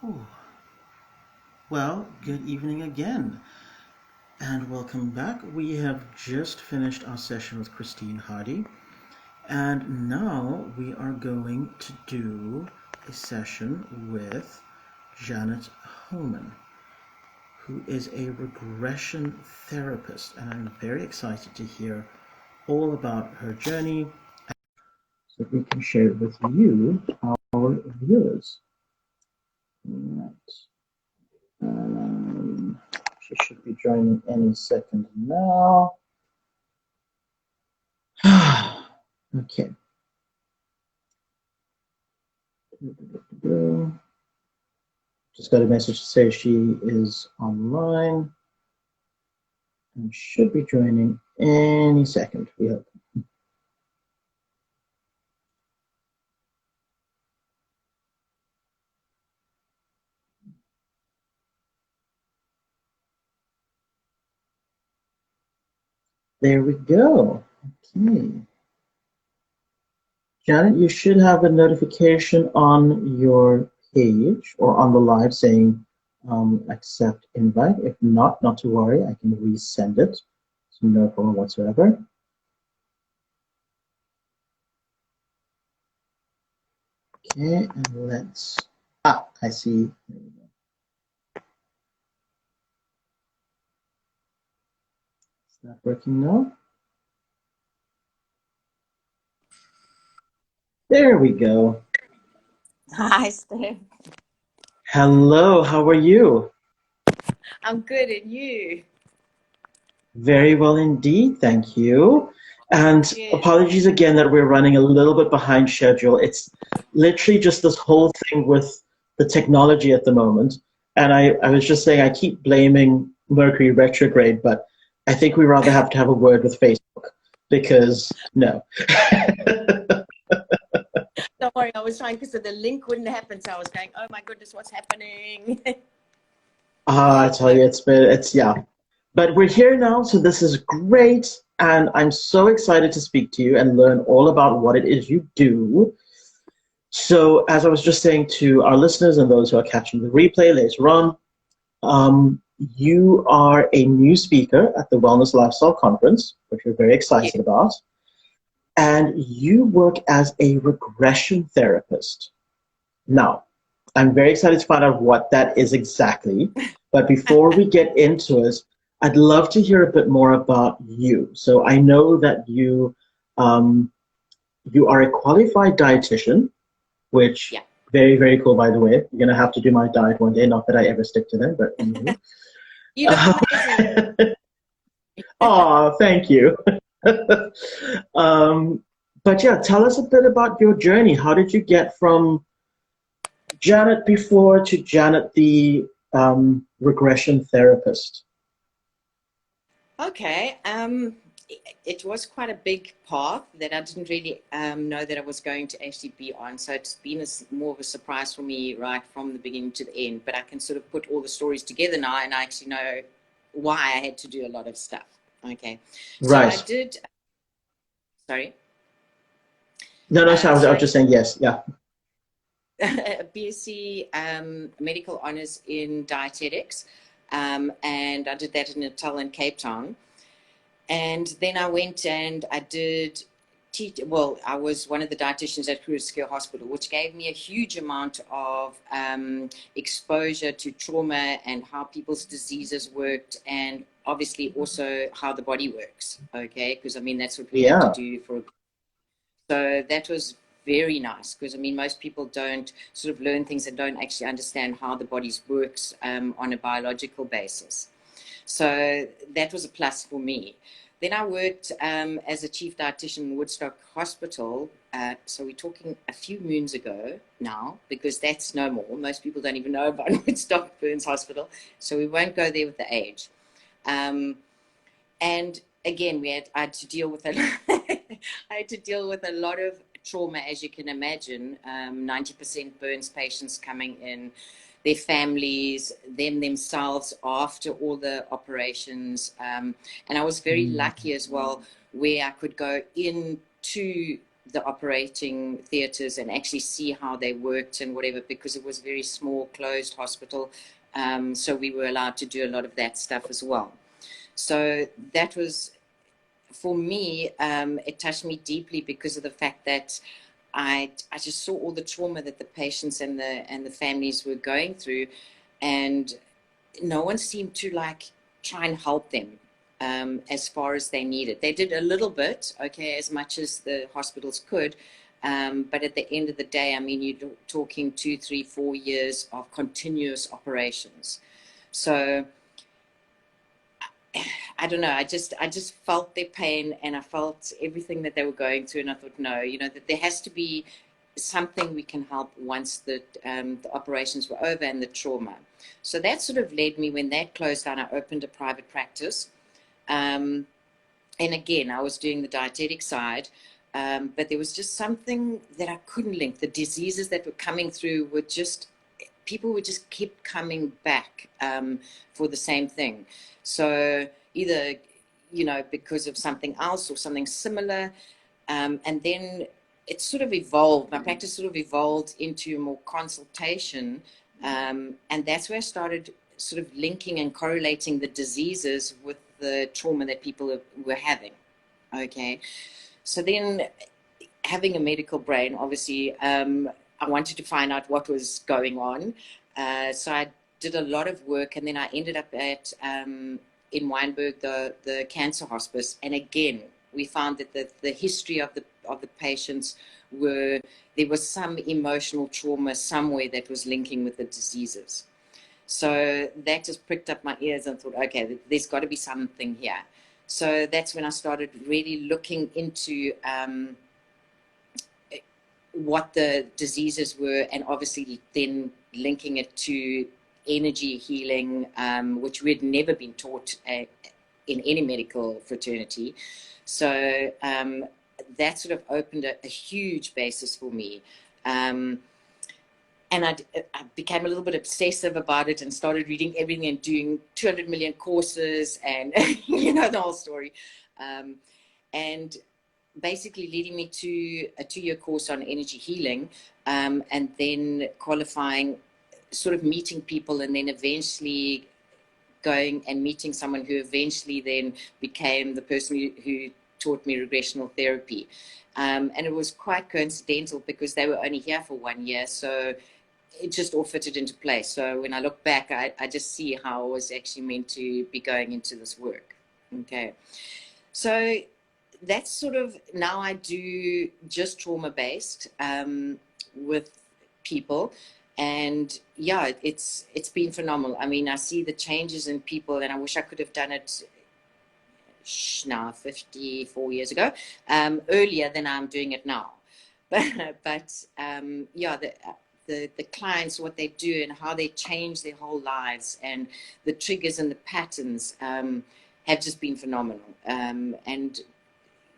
Oh, well, good evening again, and welcome back. We have just finished our session with Christine Hardy, and now we are going to do a session with Janet Homan, who is a regression therapist, and I'm very excited to hear all about her journey so that we can share it with you, our viewers. Right. She should be joining any second now. Okay. Just got a message to say she is online and should be joining any second, we hope. There we go. Okay. Janet, you should have a notification on your page or on the live saying accept invite. If not, not to worry, I can resend it. So no problem whatsoever. Okay, and let's, I see. There we go. Is that working now? There we go. Hi, Steph. Hello, how are you? I'm good, and you? Very well indeed, thank you. And Good. apologies again that we're running a little bit behind schedule. It's literally just this whole thing with the technology at the moment. And I was just saying I keep blaming Mercury retrograde, but I think we rather have to have a word with Facebook because no. Don't worry, I was trying because the link wouldn't happen, so I was going, oh my goodness, what's happening? I tell you, yeah. But we're here now, so this is great. And I'm so excited to speak to you and learn all about what it is you do. So, as I was just saying to our listeners and those who are catching the replay later on, you are a new speaker at the Wellness Lifestyle Conference, which we're very Yeah. excited about. And you work as a regression therapist. Now, I'm very excited to find out what that is exactly. But before we get into it, I'd love to hear a bit more about you. So I know that um, you are a qualified dietitian, which Yeah. very, very cool, by the way. You're going to have to do my diet one day. Not that I ever stick to them, but anyway. You look amazing. Oh, thank you. um, but yeah, tell us a bit about your journey. How did you get from Janet before to Janet the regression therapist? Okay. It was quite a big path that I didn't really know that I was going to actually be on. So it's been more of a surprise for me right from the beginning to the end. But I can sort of put all the stories together now, and I actually know why I had to do a lot of stuff. Okay. So I Right. did. Sorry. No, no, sorry, I was Sorry. just saying yes. Yeah. BSc medical honors in dietetics, and I did that in Natal and Cape Town. And then I went and I did teach. Well, I was one of the dietitians at Kruger Hospital, which gave me a huge amount of exposure to trauma and how people's diseases worked, and obviously also how the body works. Okay, because I mean that's what we had to Yeah. do for. So that was very nice because I mean most people don't sort of learn things and don't actually understand how the body works on a biological basis. So that was a plus for me. Then I worked as a chief dietitian in Woodstock Hospital. So we're talking a few moons ago now, because that's no more. Most people don't even know about Woodstock Burns Hospital. So we won't go there with the age. Um, and again, I had to deal with I had to deal with a lot of trauma, as you can imagine. 90% burns patients coming in, their families, them themselves after all the operations. And I was very lucky as well, where I could go into the operating theaters and actually see how they worked and whatever, because it was a very small, closed hospital. So we were allowed to do a lot of that stuff as well. So that was, for me, it touched me deeply because of the fact that I just saw all the trauma that the patients and the families were going through, and no one seemed to like try and help them as far as they needed. They did a little bit, okay, as much as the hospitals could, but at the end of the day, I mean, you're talking 2, 3, 4 years of continuous operations. So I don't know. I just felt their pain, and I felt everything that they were going through, and I thought, no, you know, that there has to be something we can help once the operations were over and the trauma. So that sort of led me, when that closed down, I opened a private practice. And again, I was doing the dietetic side, but there was just something that I couldn't link. The diseases that were coming through were just, people would just keep coming back for the same thing. So either, you know, because of something else or something similar. And then it sort of evolved. My practice sort of evolved into more consultation. And that's where I started sort of linking and correlating the diseases with the trauma that people were having. Okay. So then, having a medical brain, obviously, I wanted to find out what was going on. So I did a lot of work, and then I ended up at in Wynberg, the cancer hospice. And again, we found that the history of the patients were, there was some emotional trauma somewhere that was linking with the diseases. So that just pricked up my ears and thought, okay, there's got to be something here. So that's when I started really looking into what the diseases were, and obviously then linking it to energy healing, which we'd never been taught in any medical fraternity. So that sort of opened a huge basis for me. And I became a little bit obsessive about it and started reading everything and doing 200 million courses and, you know, the whole story. And basically leading me to a 2-year course on energy healing, and then qualifying, sort of meeting people, and then eventually going and meeting someone who eventually then became the person who taught me regressional therapy. And it was quite coincidental because they were only here for 1 year. So it just all fitted into place. So when I look back, I just see how I was actually meant to be going into this work. Okay. So that's sort of, now I do just trauma-based with people. And yeah, it's been phenomenal. I mean, I see the changes in people, and I wish I could have done it now 54 years ago, earlier than I'm doing it now. But yeah, the clients, what they do and how they change their whole lives, and the triggers and the patterns have just been phenomenal. And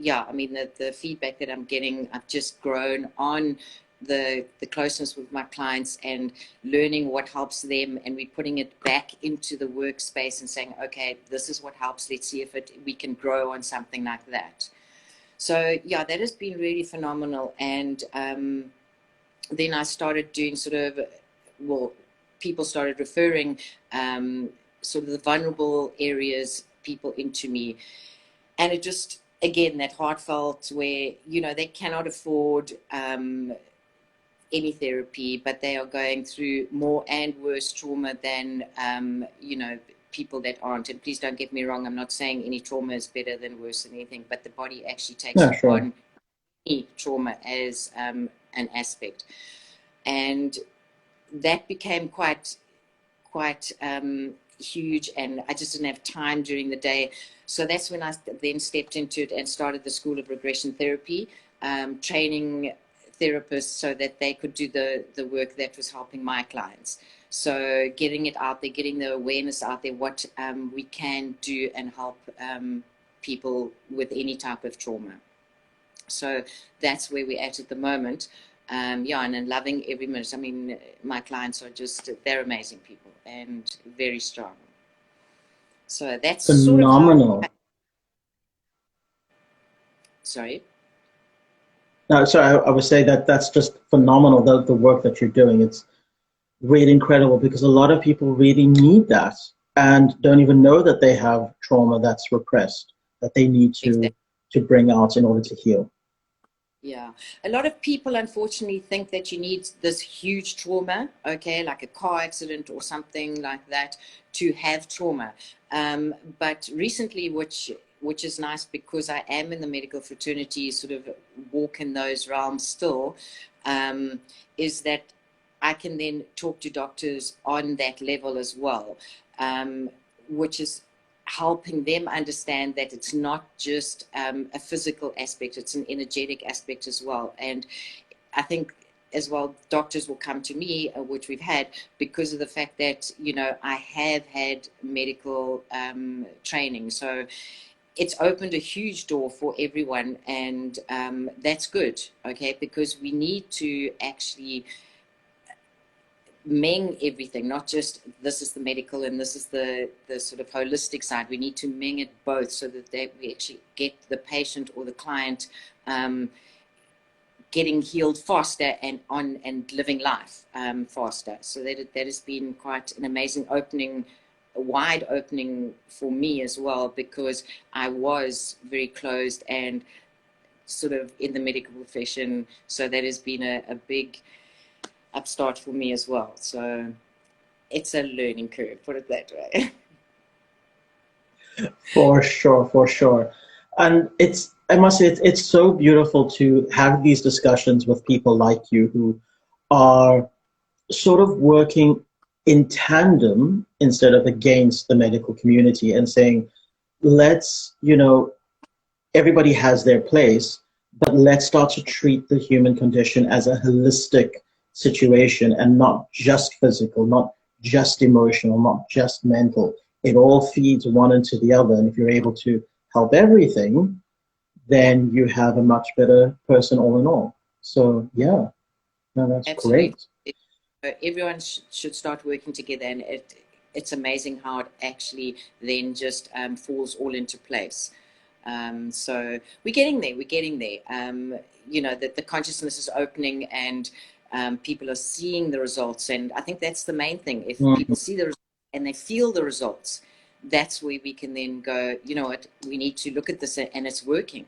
yeah, I mean, the feedback that I'm getting, I've just grown on the closeness with my clients and learning what helps them, and we're putting it back into the workspace and saying, okay, this is what helps. Let's see if we can grow on something like that. So yeah, that has been really phenomenal. And then I started doing sort of, well, people started referring sort of the vulnerable areas, people into me. And it just, again, that heartfelt where, you know, they cannot afford any therapy, but they are going through more and worse trauma than, you know, people that aren't. And please don't get me wrong, I'm not saying any trauma is better than worse than anything, but the body actually takes on any trauma as an aspect. And that became quite huge, and I just didn't have time during the day. So that's when I then stepped into it and started the School of Regression Therapy, training therapists so that they could do the work that was helping my clients. So getting it out there, getting the awareness out there, what we can do and help people with any type of trauma. So that's where we're at the moment. Yeah, and loving every minute. I mean, my clients are just, they're amazing people and very strong. So that's phenomenal. Sort of how, sorry. No, sorry, I would say that that's just phenomenal, the work that you're doing. It's really incredible because a lot of people really need that and don't even know that they have trauma that's repressed, that they need Exactly. to bring out in order to heal. Yeah. A lot of people unfortunately think that you need this huge trauma, okay, like a car accident or something like that to have trauma. But recently, which is nice because I am in the medical fraternity, sort of walk in those realms still, um, is that I can then talk to doctors on that level as well, which is helping them understand that it's not just a physical aspect, it's an energetic aspect as well. And I think as well, doctors will come to me, which we've had, because of the fact that, you know, I have had medical training. So it's opened a huge door for everyone. And that's good, okay, because we need to actually meng everything, not just this is the medical and this is the sort of holistic side. We need to meng it both so that we actually get the patient or the client getting healed faster and on and living life faster. So that has been quite an amazing opening, a wide opening for me as well, because I was very closed and sort of in the medical profession. So that has been a big upstart for me as well. So it's a learning curve, put it that way. For sure, for sure. And I must say, it's so beautiful to have these discussions with people like you who are sort of working in tandem instead of against the medical community and saying, let's, everybody has their place, but let's start to treat the human condition as a holistic situation and not just physical, not just emotional, not just mental. It all feeds one into the other. And if you're able to help everything, Yeah, then you have a much better person all in all. So, yeah, no, that's absolutely. great. Everyone should start working together, and it's amazing how it actually then just falls all into place. So we're getting there. We're getting there. You know, that the consciousness is opening, and people are seeing the results. And I think that's the main thing. If Mm. people see the results and they feel the results, that's where we can then go, you know what, we need to look at this and it's working,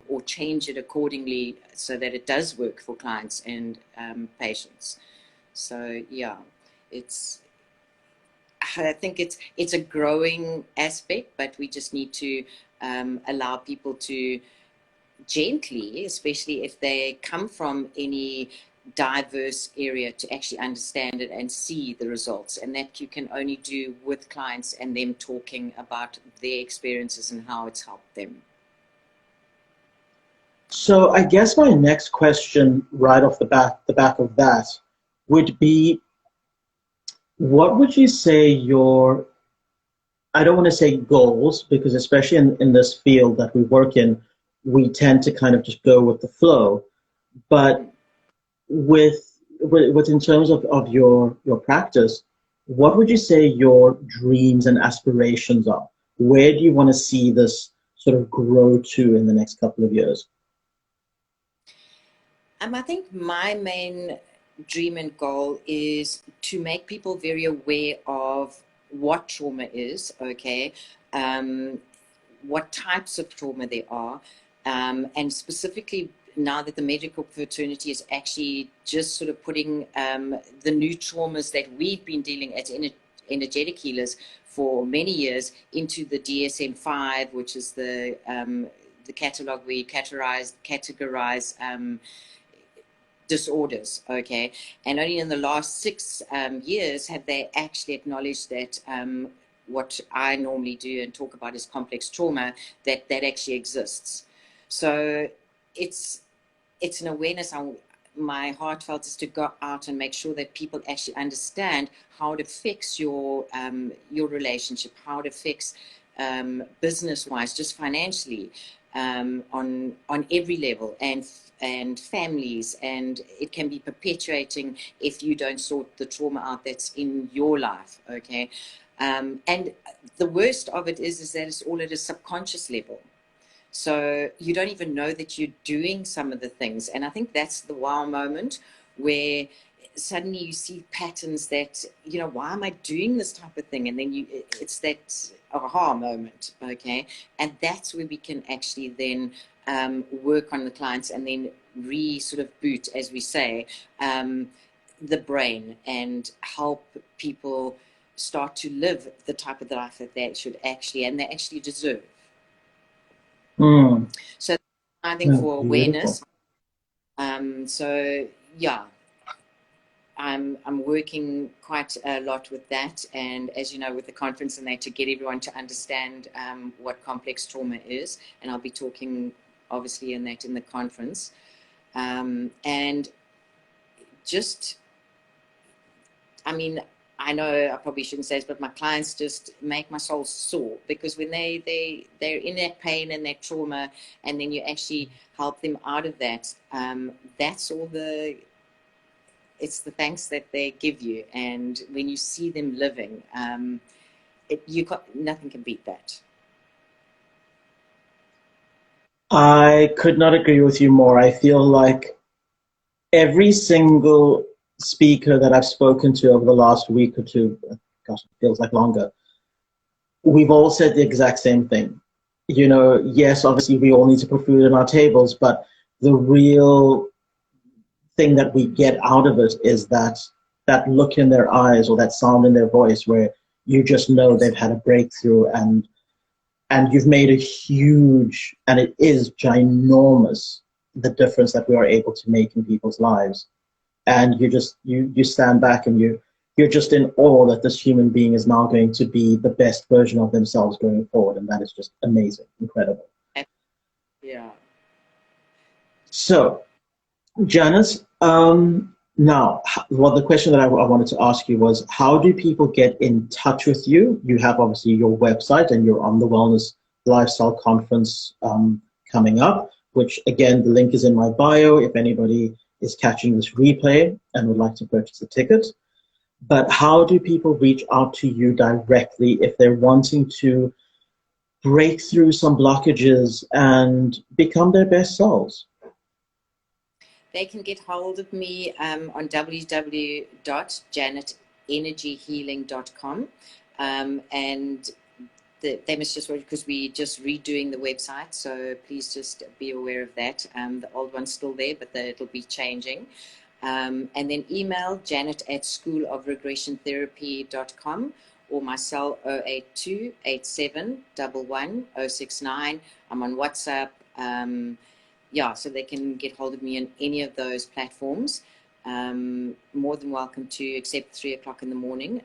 or change it accordingly so that it does work for clients and patients. So yeah, it's, I think it's a growing aspect, but we just need to allow people to gently, especially if they come from any diverse area, to actually understand it and see the results. And that you can only do with clients and them talking about their experiences and how it's helped them. So I guess my next question right off the back of that would be, what would you say your, I don't want to say goals, because especially in this field that we work in, we tend to kind of just go with the flow. But with in terms of your practice, what would you say your dreams and aspirations are? Where do you want to see this sort of grow to in the next couple of years? I think my main dream and goal is to make people very aware of what trauma is, okay, um, what types of trauma there are, and specifically now that the medical fraternity is actually just sort of putting the new traumas that we've been dealing as energetic healers for many years into the DSM-5, which is the catalog where you categorize disorders, okay? And only in the last 6 years have they actually acknowledged that what I normally do and talk about is complex trauma, that actually exists. So it's it's an awareness. My heartfelt is to go out and make sure that people actually understand how it affects your relationship, how it affects business wise, just financially, on every level, and families, and it can be perpetuating if you don't sort the trauma out that's in your life, okay. And the worst of it is that it's all at a subconscious level. So you don't even know that you're doing some of the things. And I think that's the wow moment, where suddenly you see patterns that, you know, why am I doing this type of thing? And then it's that aha moment, okay? And that's where we can actually then work on the clients and then sort of boot, as we say, the brain, and help people start to live the type of life that they should actually, and they actually deserve. Mm. So I think No, for beautiful. awareness, so yeah, I'm working quite a lot with that, and as you know, with the conference and that, to get everyone to understand what complex trauma is, and I'll be talking obviously in that in the conference, and just, I mean, I know I probably shouldn't say this, but my clients just make my soul sore, because when they're in that pain and that trauma, and then you actually help them out of that, that's all it's the thanks that they give you. And when you see them living, nothing can beat that. I could not agree with you more. I feel like every single speaker that I've spoken to over the last week or two, gosh, it feels like longer, we've all said the exact same thing. You know, yes, obviously we all need to put food on our tables, but the real thing that we get out of it is that look in their eyes or that sound in their voice where you just know they've had a breakthrough, and you've made a huge, and it is ginormous, the difference that we are able to make in people's lives. And you stand back and you're just in awe that this human being is now going to be the best version of themselves going forward, and that is just amazing, incredible. Yeah. So, Janice, now, well, the question that I wanted to ask you was, how do people get in touch with you? You have obviously your website, and you're on the Wellness Lifestyle Conference coming up, which again, the link is in my bio if anybody is catching this replay and would like to purchase a ticket. But how do people reach out to you directly if they're wanting to break through some blockages and become their best selves? They can get hold of me on www.janetenergyhealing.com, and they must just wait, because we're just redoing the website, so please just be aware of that. The old one's still there, but it'll be changing. And then email janet@schoolofregressiontherapy.com, or my cell 082 87 11 069. I'm on WhatsApp. Yeah, so they can get hold of me on any of those platforms. More than welcome to, except 3 o'clock in the morning.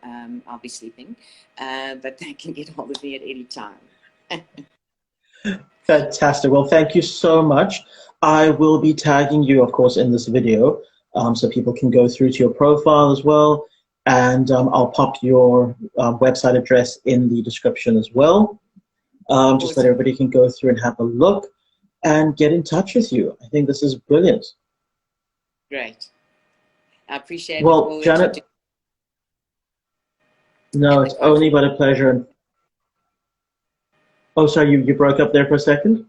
I'll be sleeping, but they can get hold of me at any time. Fantastic. Well, thank you so much. I will be tagging you, of course, in this video, so people can go through to your profile as well. And I'll pop your website address in the description as well, just that everybody can go through and have a look and get in touch with you. I think this is brilliant. Great. I appreciate Well, all that you Janet, do. no, it's only but a pleasure. Oh, sorry, you broke up there for a second?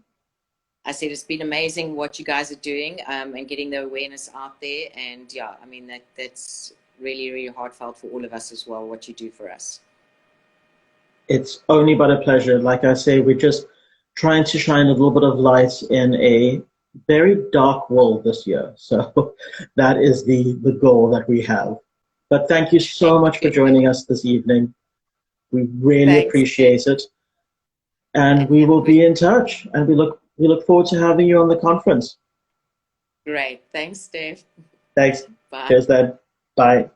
I said it's been amazing what you guys are doing, and getting the awareness out there. And yeah, I mean, that's really, really heartfelt for all of us as well, what you do for us. It's only but a pleasure. Like I say, we're just trying to shine a little bit of light in a very dark world this year. So that is the goal that we have. But thank you so much for joining us this evening. We really appreciate it. And we will be in touch. And we look forward to having you on the conference. Great. Thanks, Steph. Thanks. Bye. Cheers then. Bye.